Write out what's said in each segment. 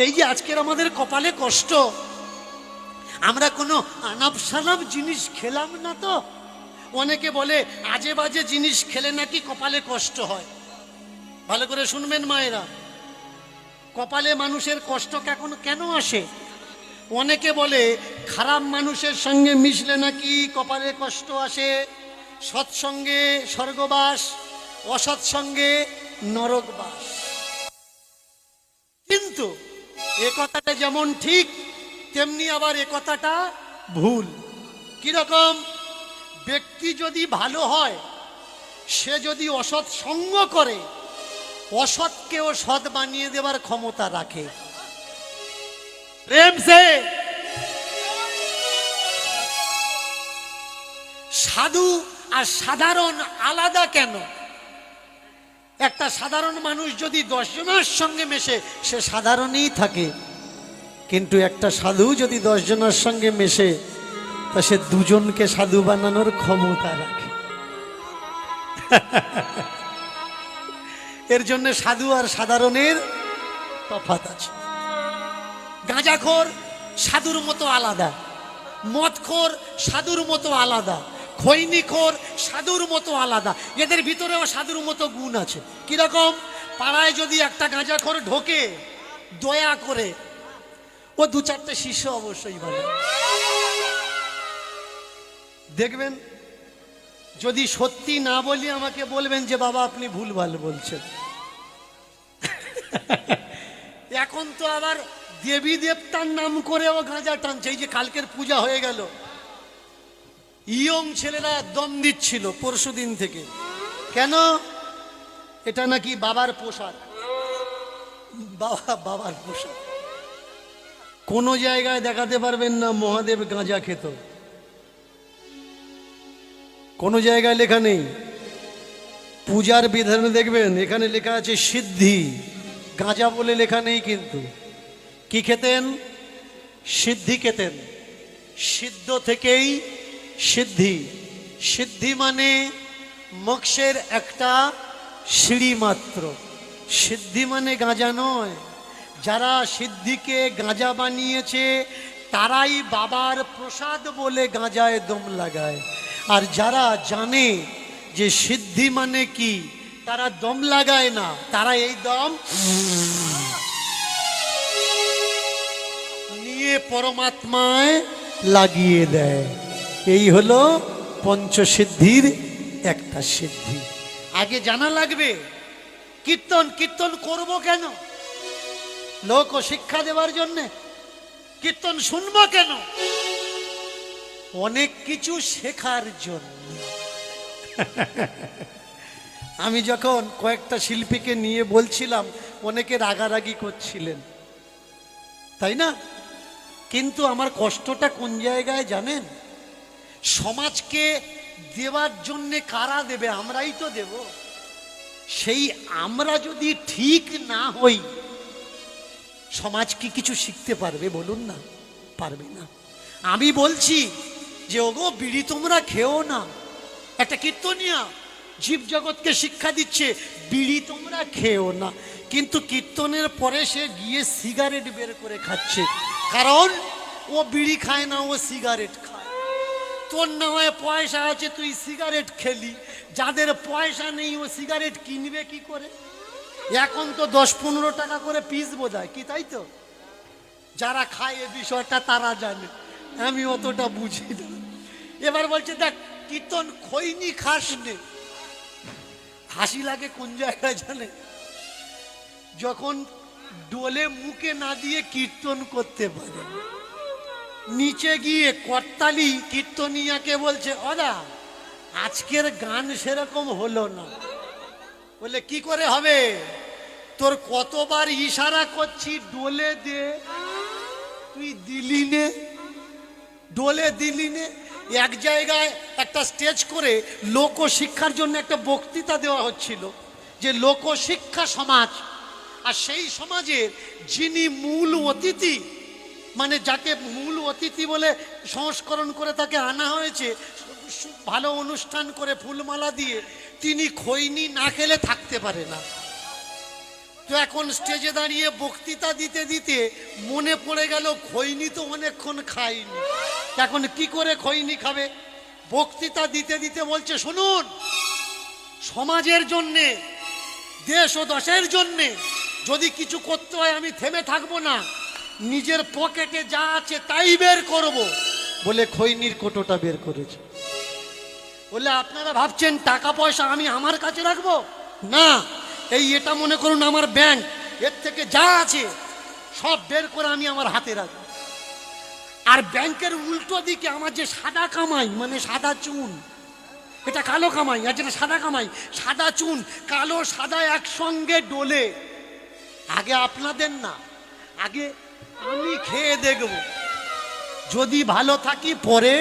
এই যে আজকের আমাদের কপালে কষ্ট, আমরা কোনো আনাপ সানাপ জিনিস খেলাম না তো। অনেকে বলে আজে বাজে জিনিস খেলে নাকি কপালে কষ্ট হয়। ভালো করে শুনবেন মায়েরা, কপালে মানুষের কষ্ট কেন আসে? অনেকে বলে খারাপ মানুষের সঙ্গে মিশলে নাকি কপালে কষ্ট আসে, সৎসঙ্গে স্বর্গবাস, অসৎসঙ্গে নরকবাস। কিন্তু এ কথাটা যেমন ঠিক তেমনি আবার এ কথাটা ভুল। কিরকম? ব্যক্তি যদি ভালো হয়, সে যদি অসৎ সঙ্গ করে, অসৎকেও সৎ বানিয়ে দেওয়ার ক্ষমতা রাখে। প্রেম সে সাধু আর সাধারণ আলাদা কেন? একটা সাধারণ মানুষ যদি 10 জনের সঙ্গে মেশে সে সাধারণই থাকে, কিন্তু একটা সাধু যদি 10 জনের সঙ্গে মেশে তা সে 2 জনকে সাধু বানানোর ক্ষমতা রাখে। এর জন্য সাধু আর সাধারণের তফাৎ আছে। গাঁজাখোর সাধুর মতো আলাদা, মদখোর সাধুর মতো আলাদা, খৈনিখোর সাধুর মতো আলাদা। এদের ভিতরেও সাধুর মতো গুণ আছে। কিরকম? পাড়ায় যদি একটা গাঁজাখোর ঢোকে, দয়া করে ও 2-4টে শিষ্য অবশ্যই বানায়। দেখবেন, যদি সত্যি না বলি আমাকে বলবেন যে বাবা আপনি ভুলভাল বলছেন। এখন তো আবার দেবী দেবতার নাম করেও গাঁজা টানছে। এই যে কালকের পূজা হয়ে গেল, ইয়ং ছেলেরা দম দিচ্ছিল পরশুদিন থেকে। কেন? এটা নাকি বাবার প্রসাদ। বাবার প্রসাদ। কোন জায়গায় দেখাতে পারবেন না মহাদেব গাঁজা খেত? কোন জায়গায় লেখা নেই। পূজার বিধানে দেখবেন এখানে লেখা আছে সিদ্ধি, গাঁজা বলে লেখা নেই। কিন্তু কি খেতেন? সিদ্ধি খেতেন। সিদ্ধ থেকেই সিদ্ধি। সিদ্ধি মানে মোক্ষের একটা সিঁড়ি মাত্র। সিদ্ধি মানে গাঁজা নয়। যারা সিদ্ধিকে গাঁজা বানিয়েছে তারাই বাবার প্রসাদ বলে গাঁজায় দম লাগায়। আর যারা জানে যে সিদ্ধি মানে কি, তারা দম লাগায় না, তারা এই দম নিয়ে পরমাত্মায় লাগিয়ে দেয়। এই হলো পঞ্চসিদ্ধির একটা সিদ্ধি। আগে জানা লাগবে কীর্তন। কীর্তন করব কেন? লোক শিক্ষা দেওয়ার জন্যে। কীর্তন শুনবো কেন? অনেক কিছু শেখার জন্য। আমি যখন কয়েকটা শিল্পীকে নিয়ে বলছিলাম, অনেকে রাগারাগি করছিলেন, তাই না? কিন্তু আমার কষ্টটা কোন জায়গায় জানেন? সমাজকে দেওয়ার জন্যে কারা দেবে? আমরাই তো দেব। সেই আমরা যদি ঠিক না হই, সমাজ কি কিছু শিখতে পারবে? বলুন না, পারবে না। আমি বলছি যে ওগো বিড়ি তোমরা খেও না। একটা কীর্তনিয়া জীব জগৎকে শিক্ষা দিচ্ছে বিড়ি তোমরা খেও না, কিন্তু কীর্তনের পরে সে গিয়ে সিগারেট বের করে খাচ্ছে। কারণ ও বিড়ি খায় না, ও সিগারেট খায়। তোর না হয় পয়সা আছে, তুই সিগারেট খেলি। যাদের পয়সা নেই ও সিগারেট কিনবে কি করে? এখন তো 10-15 টাকা করে পিস বোঝায় কি, তাই তো? যারা খায় এ বিষয়টা তারা জানে, আমি অতটা বুঝি না। এবার বলছে দেখ কীর্তন খৈনি খাস নে। হাসি লাগে কোন জায়গায় জানে? যখন ডোলে মুখে না দিয়ে কীর্তন করতে পারে, নিচে গিয়ে করতালি কীর্তনিয়াকে বলছে ওদা আজকের গান সেরকম হলো না। বলে কি করে হবে? তোর কতবার ইশারা করছি ডোলে দে, তুই দিলি নে। ডোলে দিলি নে। এক জায়গায় একটা স্টেজ করে লোকশিক্ষার জন্য একটা বক্তৃতা দেওয়া হচ্ছিল যে লোকশিক্ষা সমাজ, আর সেই সমাজের যিনি মূল অতিথি, মানে যাকে মূল অতিথি বলে সংস্করণ করে তাকে আনা হয়েছে, ভালো অনুষ্ঠান করে ফুলমালা দিয়ে, তিনি খৈনি না খেলে থাকতে পারে না। তো এখন স্টেজে দাঁড়িয়ে বক্তৃতা দিতে দিতে মনে পড়ে গেল খৈনি তো অনেকক্ষণ খাইনি, এখন কি করে খৈনি খাবে। বক্তৃতা দিতে দিতে বলছে, শুনুন, সমাজের জন্যে, দেশ ও দশের জন্যে যদি কিছু করতে হয় আমি থেমে থাকবো না, নিজের পকেটে যা আছে তাই বের করব। বলে খৈনির কোটোটা বের করেছে। বলে আপনারা ভাবছেন টাকা পয়সা আমি আমার কাছে রাখবো না, এটা মনে করুন আমার ব্যাংক, এর থেকে যা আছে সব বের করে আমি আমার হাতে রাখবো। আর ব্যাংকের উল্টো দিকে আমার যে সাদা কামাই, মানে সাদা চুন, এটা কালো কামাই আর যেটা সাদা কামাই, সাদা চুন কালো সাদা একসঙ্গে ডোলে। আগে আপনাদের না, আগে আমি খেয়ে দেখব, যদি ভালো থাকি পরে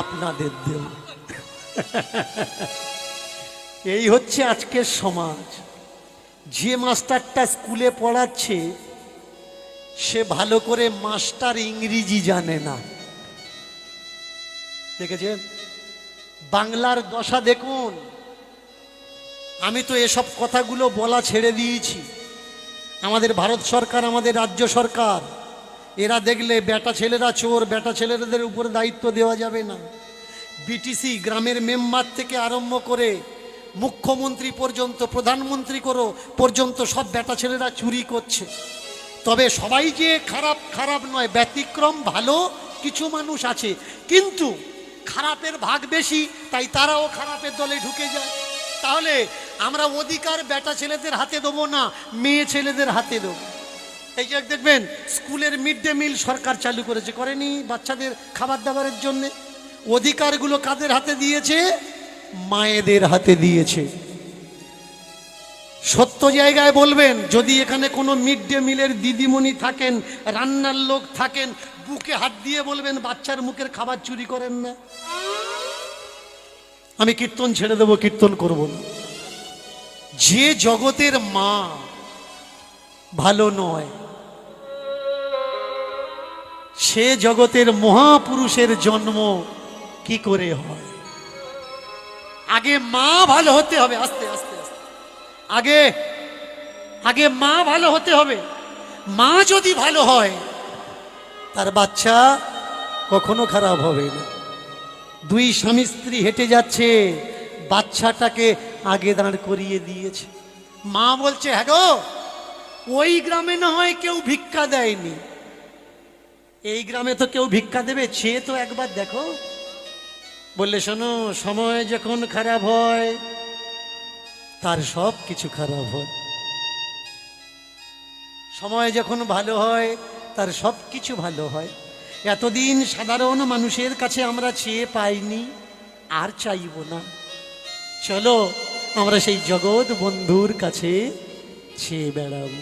আপনাদের দেব। এই হচ্ছে আজকের সমাজ। যে মাস্টারটা স্কুলে পড়াচ্ছে সে ভালো করে মাস্টার ইংরেজি জানে না। দেখেছেন বাংলার দশা দেখুন। আমি তো এসব কথাগুলো বলা ছেড়ে দিয়েছি। আমাদের ভারত সরকার, আমাদের রাজ্য সরকার, এরা দেখলে বেটা ছেলেরা চোর, বেটা ছেলেদের উপরে দায়িত্ব দেওয়া যাবে না। বিটিসি গ্রামের মেম্বার থেকে আরম্ভ করে মুখ্যমন্ত্রী পর্যন্ত, প্রধানমন্ত্রী পর্যন্ত সব বেটা ছেলেরা চুরি করছে। তবে সবাই যে খারাপ খারাপ নয়, ব্যতিক্রম ভালো কিছু মানুষ আছে, কিন্তু খারাপের ভাগ বেশি, তাই তারাও খারাপের দলে ঢুকে যায়। তাহলে আমরা অধিকার বেটা ছেলেদের হাতে দেবো না, মেয়ে ছেলেদের হাতে দেবো। এই যে দেখবেন স্কুলের মিড ডে মিল সরকার চালু করেছে, করেনি? বাচ্চাদের খাবার দাবারের জন্য অধিকারগুলো কাদের হাতে দিয়েছে? মায়েদের হাতে দিয়েছে। সত্য জায়গায় বলবেন, যদি এখানে কোনো মিড ডে মিলের দিদিমণি থাকেন, রান্নার লোক থাকেন, বুকে হাত দিয়ে বলবেন বাচ্চার মুখের খাবার চুরি করেন না। আমি কীর্তন ছেড়ে দেবো, কীর্তন করব না। যে জগতের মা ভালো নয়, সে জগতের মহাপুরুষের জন্ম কি করে হয়? আগে মা ভালো হতে হবে, আস্তে আস্তে আস্তে, আগে আগে মা ভালো হতে হবে। মা যদি ভালো হয় তার বাচ্চা কখনো খারাপ হবে না। দুই স্বামী স্ত্রী হেঁটে যাচ্ছে, বাচ্চাটাকে আগে দাঁড় করিয়ে দিয়েছে। মা বলছে, হ্যাঁ গো, ওই গ্রামে না হয় কেউ ভিক্ষা দেয়নি, এই গ্রামে তো কেউ ভিক্ষা দেবে, চেয়ে তো একবার দেখো। বললে, শোনো, সময় যখন খারাপ হয় তার সব কিছু খারাপ হয়, সময় যখন ভালো হয় তার সব কিছু ভালো হয়। এতদিন সাধারণ মানুষের কাছে আমরা চেয়ে পাইনি, আর চাইব না। চলো আমরা সেই জগৎ বন্ধুর কাছে চেয়ে বেড়াবো।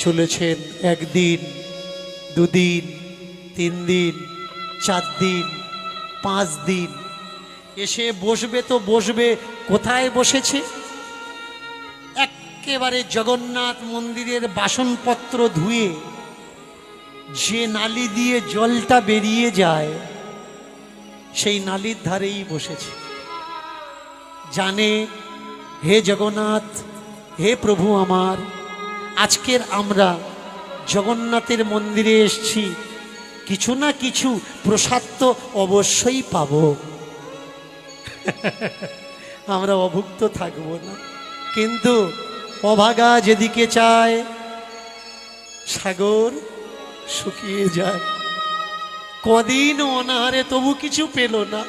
চলেছেন একদিন, দুদিন, 3 দিন, 4 দিন, 5 দিন, এসে বসবে তো বসবে কোথায় বসেছে? একেবারে জগন্নাথ মন্দিরের বাসনপত্র ধুয়ে যে নালি দিয়ে জলটা বেরিয়ে যায়, সেই নালির ধারেই বসেছে। জানে, হে জগন্নাথ, হে প্রভু আমার, আজকের আমরা জগন্নাথের মন্দিরে এসেছি, কিছু না কিছু প্রসাদ তো অবশ্যই পাব, আমরা অভুক্ত থাকবো না। কিন্তু অভাগা যেদিকে চায় সাগর শুকিয়ে যায়। কদিন অনাহারে তবু কিছু পেল না।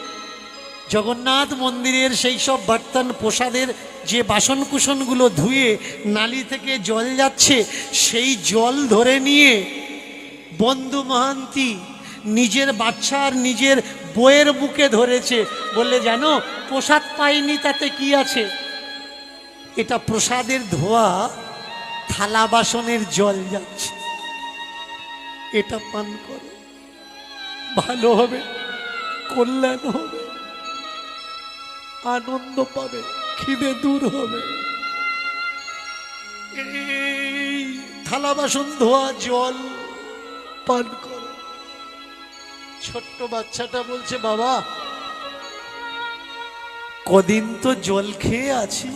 জগন্নাথ মন্দিরের সেই সব বর্তন প্রসাদের যে বাসন কুসনগুলো ধুয়ে নালি থেকে জল যাচ্ছে, সেই জল ধরে নিয়ে বন্ধু মহান্তি নিজের বাচ্চা আর নিজের বইয়ের বুকে ধরেছে। বললে, জানো, প্রসাদ পাইনি তাতে কি আছে, এটা প্রসাদের ধোয়া থালা বাসনের জল যাচ্ছে, এটা পান করো, ভালো হবে, কল্যাণ হবে, আনন্দ পাবে, খিদে দূর হবে। এই থালা বাসন ধোয়া জল পান করো। ছোট্ট বাচ্চাটা বলছে, বাবা, কদিন তো জল খেয়ে আছি,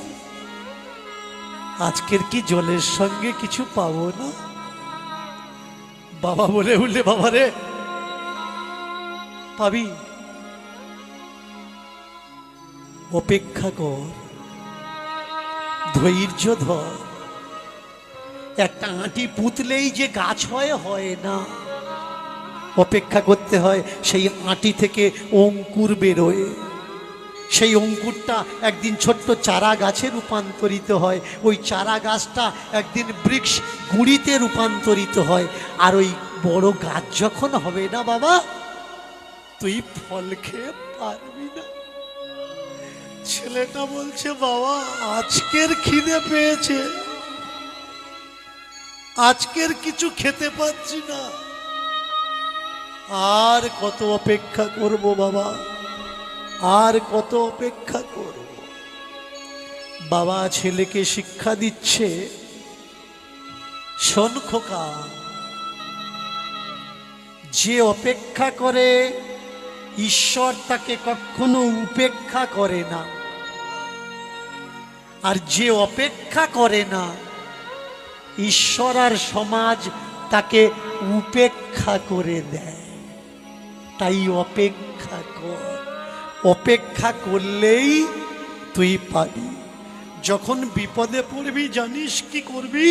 আজকের কি জলের সঙ্গে কিছু পাবো না? বাবা বলে উঠলে, বাবা রে পাবি, অপেক্ষা কর, ধৈর্য ধর। একটা আঁটি পুঁতলেই যে গাছ হয়, হয় না, অপেক্ষা করতে হয়। সেই আঁটি থেকে অঙ্কুর বেরোয়, সেই অঙ্কুরটা একদিন ছোট্ট চারা গাছে রূপান্তরিত হয়, ওই চারা গাছটা একদিন বৃক্ষ গুঁড়িতে রূপান্তরিত হয়, আর ওই বড় গাছ যখন হবে না বাবা, তুই ফল খেয়ে পারবি না। ছেলেটা বলছে, বাবা আজকের খিদে পেয়েছে, আজকের কিছু খেতে পাচ্ছি না, আর কত অপেক্ষা করব বাবা, আর কত অপেক্ষা করব। বাবা ছেলেকে শিক্ষা দিচ্ছে, শোন খোকা, যে অপেক্ষা করে ঈশ্বর তাকে কখনো উপেক্ষা করে না, আর যে অপেক্ষা করে না ঈশ্বর আর সমাজ তাকে উপেক্ষা করে দেয়। তাই অপেক্ষা কর, অপেক্ষা করলেই তুই পাবি। যখন বিপদে পড়বি জানিস কি করবি?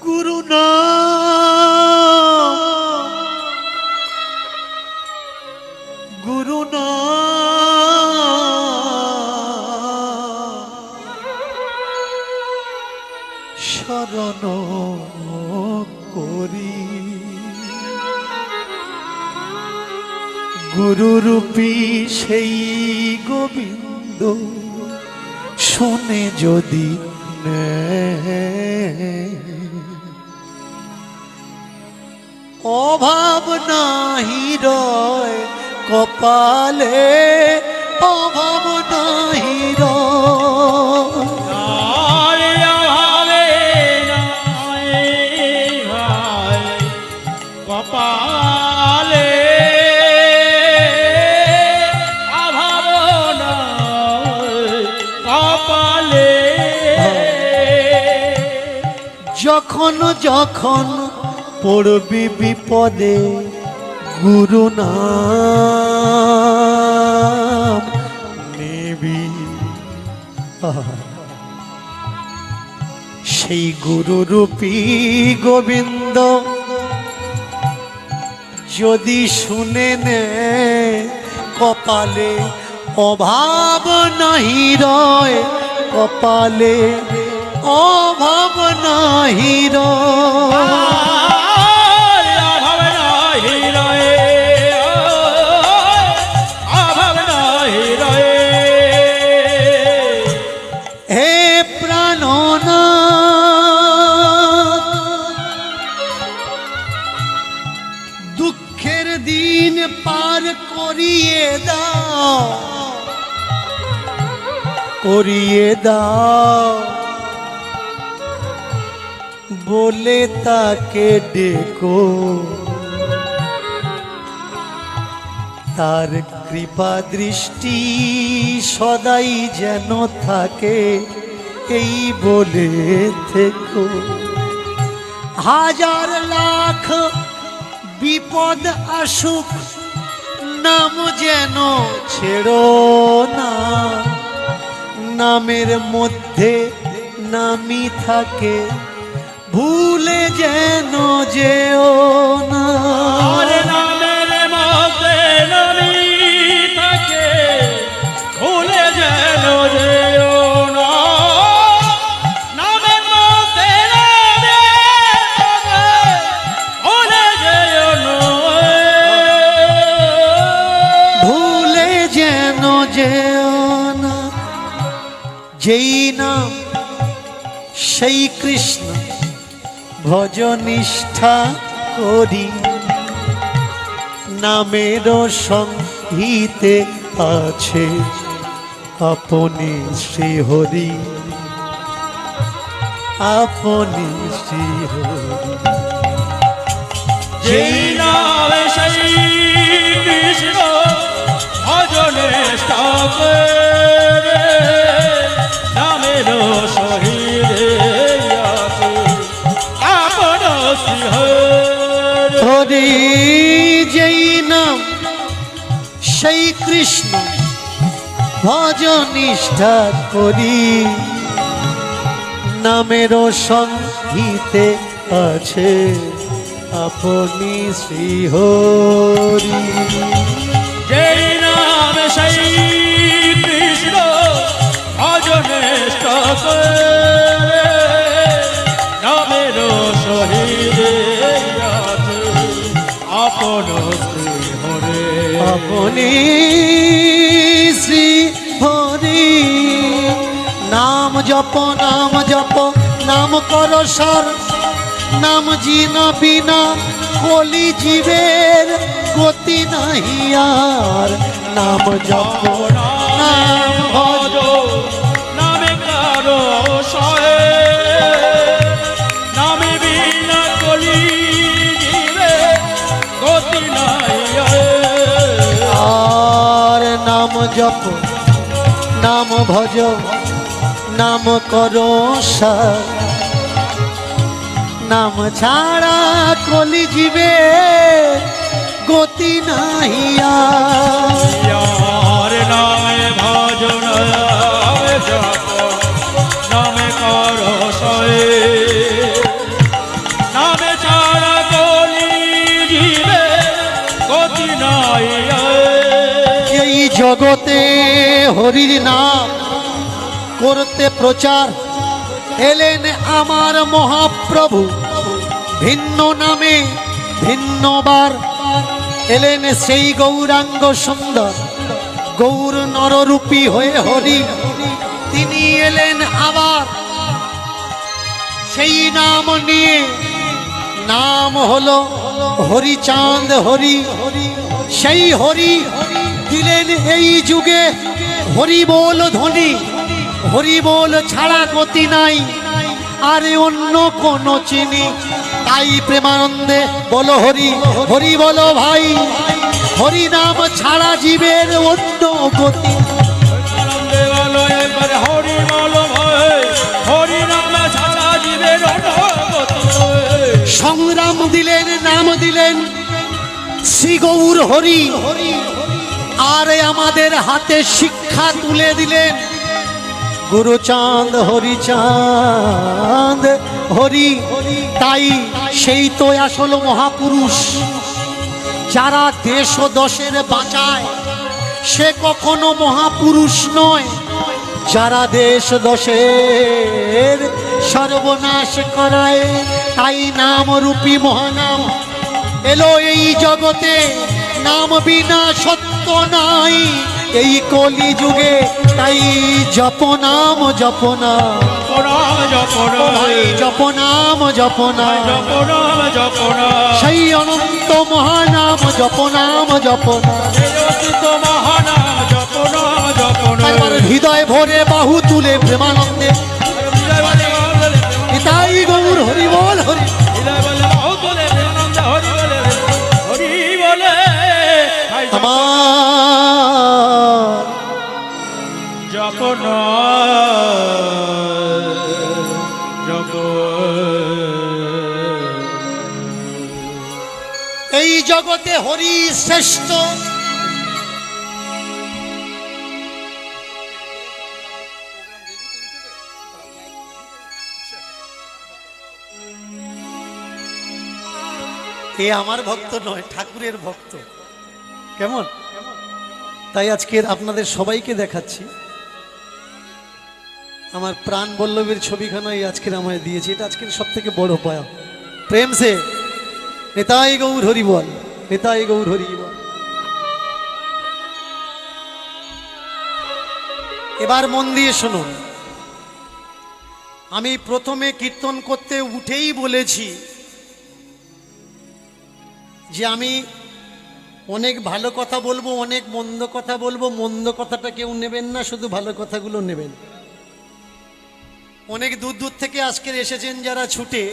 গুরু নাম, গুরু নাম শরণ করি। গুরুরূপী সেই গোবিন্দ শুনে যদি অভাব নাহি রয় কপালে, অভাব নাহি রয়, কপালে অভাব নয়, কপালে। যখন যখন পড়বি বিপদে গুরু নাম নিবি, সেই গুরুরূপী গোবিন্দ যদি শুনে নে কপালে, অভাব নাহি রয় কপালে, অভাব নাহি রয়, অভাব নাহি রয়, অভাব নাহি রয়। হে প্রাণনাথ, দুঃখের দিন পার করিয়ে দাও, করিয়ে দাও বলে তাকে ডেকো, তার কৃপা দৃষ্টি সদাই যেন থাকে, এই বলে থেকো। হাজার লাখ বিপদ আসুক নাম যেন ছেড়ো না, নামের মধ্যে নামি থাকে ভুলে যেন যেও না। নামের মধ্যে নামি থাকে ভুলে যেন যেও না, নামের মধ্যে নামি থাকে ভুলে যেও না, ভুলে যেন যেও না। যেই নাম সেই কৃষ্ণ ভজনিষ্ঠা করি, নামের সংহিতে আছে আপনি শ্রীহরি, আপনি শ্রীহরি। যেই নামে সেই কৃষ্ণ ভজনে নামের সহিত হরি যেই নাম সেই কৃষ্ণ ভজনিষ্ঠা করি, নামেরও সংহিতে আছে আপনি শ্রীহরি। যেই নাম সেই কৃষ্ণ ভজনিষ্ঠ করে, নামের সহিত আছে আপন শ্রী হরে। আপনি শ্রী হরি। নাম জপ নাম জপ নাম কর সর, নাম জিনা বিনা কলি জীবের গতি নাহি আর। নাম জপ নাম ভজ নামে কারো সয়ে, নামে বিনা কলি জীবে গতি নাই আর। নাম জপ নাম ভজ নাম করো সর, নাম ছাড়া কলি জীবে গতি নাহি আর। यार नामे भजन जप नामे करो सए, नामे छाड़ा कली जीवे गति নাই। এই জগতে হরির নাম করতে প্রচার এলেন আমার মহাপ্রভু। ভিন্ন নামে ভিন্নবার এলেন সেই গৌরাঙ্গ সুন্দর, গৌর নররূপী হয়ে হরি। তিনি এলেন আবার সেই নাম নিয়ে, নাম হলো হরিচাঁদ হরি। সেই হরি দিলেন এই যুগে হরি বল ধ্বনি, হরি বল ছাড়া গতি নাই আরে অন্য কোন চিনি। তাই প্রেমানন্দে বলো হরি হরি বলো ভাই, হরি নাম ছাড়া জীবের অন্য গতি। আনন্দে বলো একবার হরি বলো ভাই, হরি নামে ছাড়া জীবের গতি নাই। সংগ্রাম দিলেন নাম দিলেন শ্রী গৌর হরি, আর আমাদের হাতে শিক্ষা তুলে দিলেন গুরুচাঁদ হরিচাঁদ হরি। তাই সেই তো আসল মহাপুরুষ, যারা দেশ ও দশের বাঁচায় সে কখনো মহাপুরুষ নয়। যারা দেশ দশের সর্বনাশ করায়, তাই নাম রূপী মহানাম এলো এই জগতে। নাম বিনা সত্য নাই এই কলি যুগে, তাই জপ নাম জপ নাম ভাই, জপ নাম জপ নাম সেই অনন্ত মহানাম জপ নাম জপ নাম। একবার হৃদয় ভরে বাহু তুলে প্রেমানন্দে তাই গৌর হরি বল হরি। আমার যখন এই জগতে হরি শ্রেষ্ঠ। এ আমার ভক্ত নয়, ঠাকুরের ভক্ত। কেমন? তাই আজকের আপনাদের সবাইকে দেখাচ্ছি আমার প্রাণ বল্লভের ছবিখানা এই আজকের আমায় দিয়েছে। এটা আজকের সব থেকে বড় পায়া। প্রেম সে নেতাই গৌর হরি বল, নেতাই গৌর হরি বল। এবার মন দিয়ে শুনুন, আমি প্রথমে কীর্তন করতে উঠেই বলেছি যে আমি অনেক ভালো কথা বলবো, অনেক মন্দ কথা বলবো। মন্দ কথাটা কেউ নেবেন না, শুধু ভালো কথাগুলো নেবেন। অনেক দূর দূর থেকে আজকের এসেছেন যারা ছুটে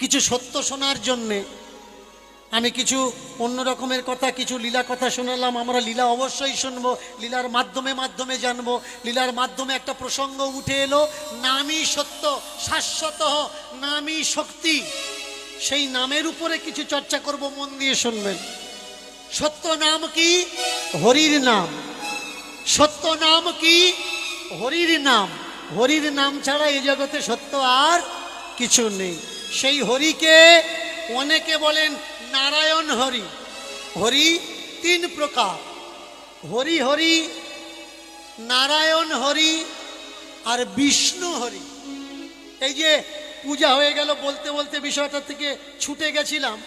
কিছু সত্য শোনার জন্যে। আমি কিছু অন্য রকমের কথা, কিছু লীলা কথা শোনালাম। আমরা লীলা অবশ্যই শুনবো, লীলার মাধ্যমে জানবো। লীলার মাধ্যমে একটা প্রসঙ্গ উঠে এলো, নামই সত্য শাশ্বত, নামই শক্তি। সেই নামের উপরে কিছু চর্চা করব, মন দিয়ে শুনবেন। সত্য নাম কি? হরির নাম। সত্য নাম কি? হরির নাম। হরির নাম ছাড়া এই জগতে সত্য আর কিছু নেই। সেই হরিকে অনেকে বলেন নারায়ণ হরি। হরি তিন প্রকার, হরি হরি, নারায়ণ হরি আর বিষ্ণু হরি। এই যে পূজা হয়ে গেল, বলতে বলতে বিষয়টা থেকে ছুটে গেছিলাম।